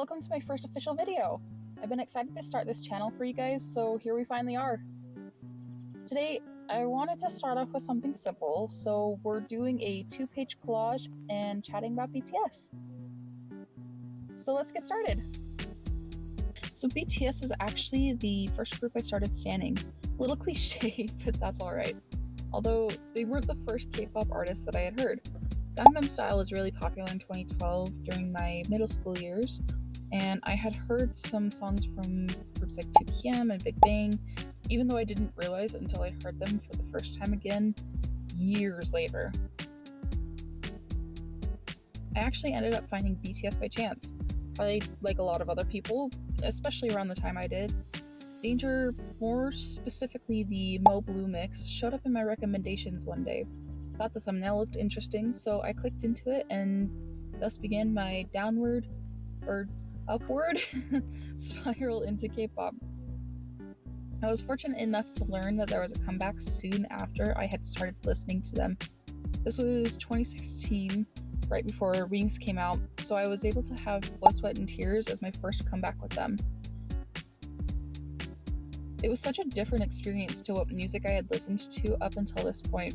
welcome to my first official video. I've been excited to start this channel for you guys, so here we finally are. Today, I wanted to start off with something simple, so we're doing a 2-page collage and chatting about BTS. So let's get started. So BTS is actually the first group I started standing. A little cliche, but that's alright. Although they weren't the first K-pop artists that I had heard. Gangnam Style was really popular in 2012 during my middle school years, and I had heard some songs from groups like 2PM and Big Bang, even though I didn't realize it until I heard them for the first time again years later. I actually ended up finding BTS by chance. Probably like a lot of other people, especially around the time I did. Danger, more specifically the Mo Blue mix, showed up in my recommendations one day. Thought the thumbnail looked interesting, so I clicked into it and thus began my upward spiral into K-pop. I was fortunate enough to learn that there was a comeback soon after I had started listening to them. This was 2016, right before Wings came out, so I was able to have Blood, Sweat, and Tears as my first comeback with them. It was such a different experience to what music I had listened to up until this point.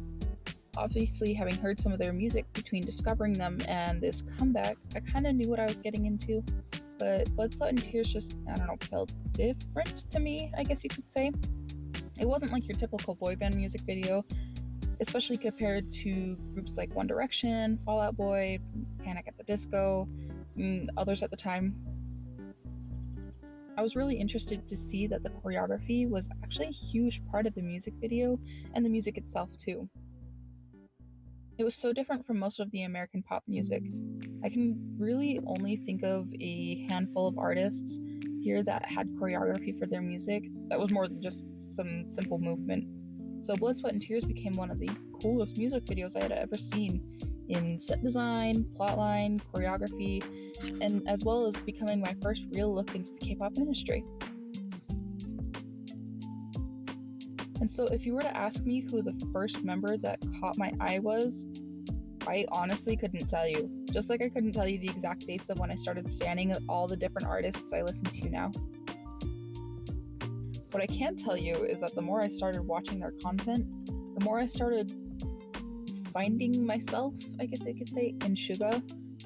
Obviously, having heard some of their music between discovering them and this comeback, I kind of knew what I was getting into, but Blood, Sweat, and Tears just, felt different to me, I guess you could say. It wasn't like your typical boy band music video, especially compared to groups like One Direction, Fall Out Boy, Panic at the Disco, and others at the time. I was really interested to see that the choreography was actually a huge part of the music video and the music itself too. It was so different from most of the American pop music. I can really only think of a handful of artists here that had choreography for their music that was more than just some simple movement. So Blood, Sweat, and Tears became one of the coolest music videos I had ever seen in set design, plotline, choreography, and as well as becoming my first real look into the K-pop industry. And so if you were to ask me who the first member that caught my eye was, I honestly couldn't tell you. Just like I couldn't tell you the exact dates of when I started standing all the different artists I listen to now. What I can tell you is that the more I started watching their content, the more I started finding myself, I guess I could say, in Suga.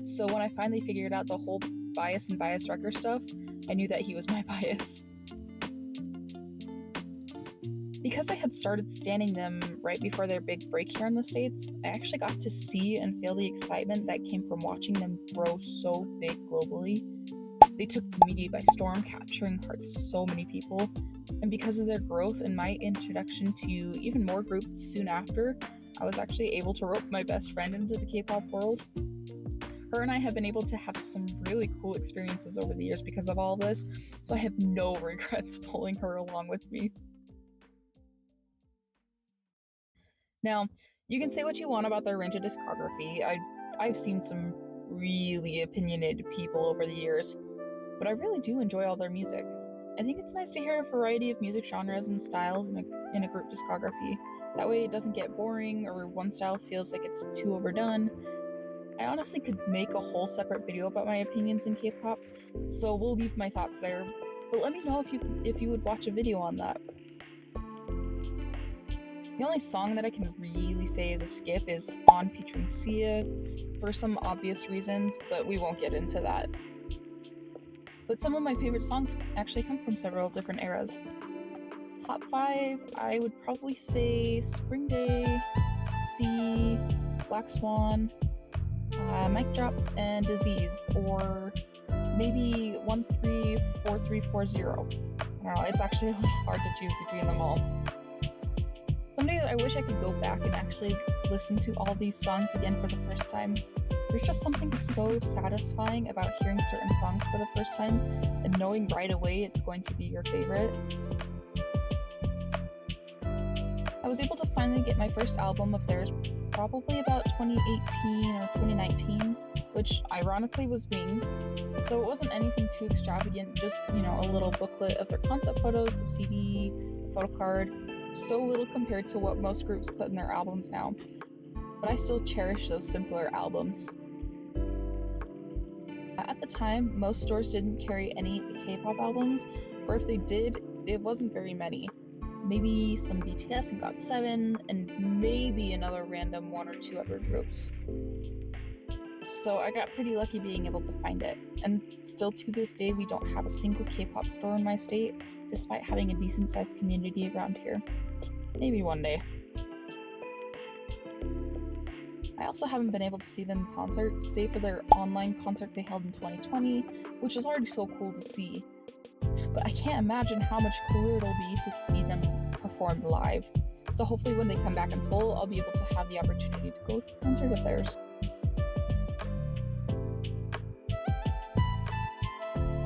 So when I finally figured out the whole bias and bias wrecker stuff, I knew that he was my bias. Because I had started standing them right before their big break here in the States, I actually got to see and feel the excitement that came from watching them grow so big globally. They took the media by storm, capturing hearts of so many people, and because of their growth and my introduction to even more groups soon after, I was actually able to rope my best friend into the K-pop world. Her and I have been able to have some really cool experiences over the years because of all this, so I have no regrets pulling her along with me. Now, you can say what you want about their range of discography. I've seen some really opinionated people over the years, but I really do enjoy all their music. I think it's nice to hear a variety of music genres and styles in a group discography. That way it doesn't get boring or one style feels like it's too overdone. I honestly could make a whole separate video about my opinions in K-pop, so we'll leave my thoughts there, but let me know if you would watch a video on that. The only song that I can really say is a skip is On featuring Sia, for some obvious reasons, but we won't get into that. But some of my favorite songs actually come from several different eras. Top 5, I would probably say Spring Day, C, Black Swan, Mic Drop, and Disease, or maybe 134340. I don't know, it's actually a little hard to choose between them all. Some days I wish I could go back and actually listen to all these songs again for the first time. There's just something so satisfying about hearing certain songs for the first time and knowing right away it's going to be your favorite. I was able to finally get my first album of theirs probably about 2018 or 2019, which ironically was Wings. So it wasn't anything too extravagant, just, a little booklet of their concept photos, the CD, the photo card. So little compared to what most groups put in their albums now, but I still cherish those simpler albums. at the time, most stores didn't carry any K-pop albums, or if they did, it wasn't very many. Maybe some BTS and GOT7, and maybe another random one or two other groups. So I got pretty lucky being able to find it. And still to this day, we don't have a single K-pop store in my state, despite having a decent sized community around here. Maybe one day. I also haven't been able to see them in concert, save for their online concert they held in 2020, which was already so cool to see. But I can't imagine how much cooler it'll be to see them perform live. So hopefully when they come back in full, I'll be able to have the opportunity to go to a concert of theirs.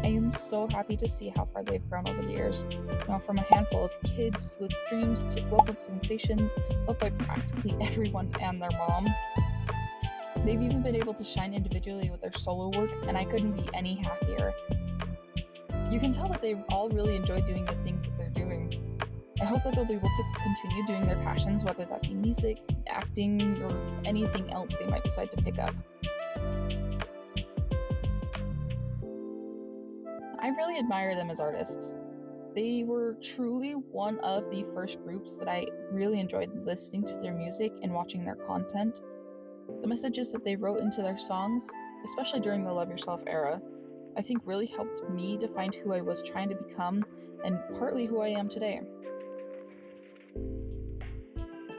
I am so happy to see how far they've grown over the years. Now, from a handful of kids with dreams to global sensations loved by practically everyone and their mom. They've even been able to shine individually with their solo work, and I couldn't be any happier. You can tell that they all really enjoy doing the things that they're doing. I hope that they'll be able to continue doing their passions, whether that be music, acting, or anything else they might decide to pick up. I really admire them as artists. They were truly one of the first groups that I really enjoyed listening to their music and watching their content. The messages that they wrote into their songs, especially during the Love Yourself era, I think really helped me define who I was trying to become and partly who I am today.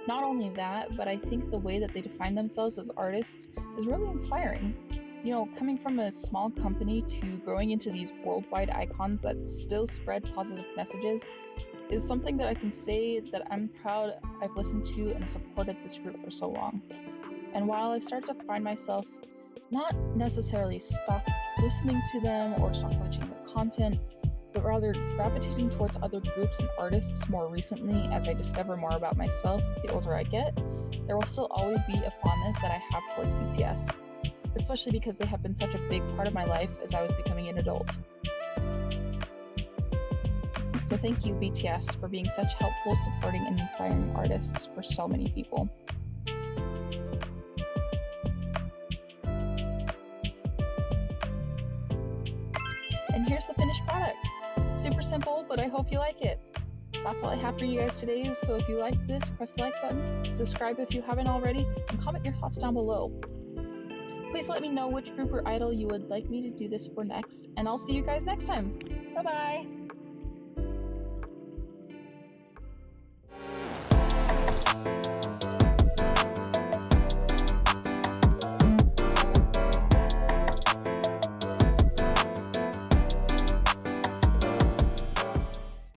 Not only that, but I think the way that they define themselves as artists is really inspiring. You know, coming from a small company to growing into these worldwide icons that still spread positive messages is something that I can say that I'm proud I've listened to and supported this group for so long. And while I've started to find myself not necessarily stop listening to them or stop watching their content, but rather gravitating towards other groups and artists more recently as I discover more about myself the older I get, there will still always be a fondness that I have towards BTS, especially because they have been such a big part of my life as I was becoming an adult. So thank you, BTS, for being such helpful, supporting, and inspiring artists for so many people. And here's the finished product. Super simple, but I hope you like it. That's all I have for you guys today, so if you like this, press the like button, subscribe if you haven't already, and comment your thoughts down below. Please let me know which group or idol you would like me to do this for next, and I'll see you guys next time. Bye-bye!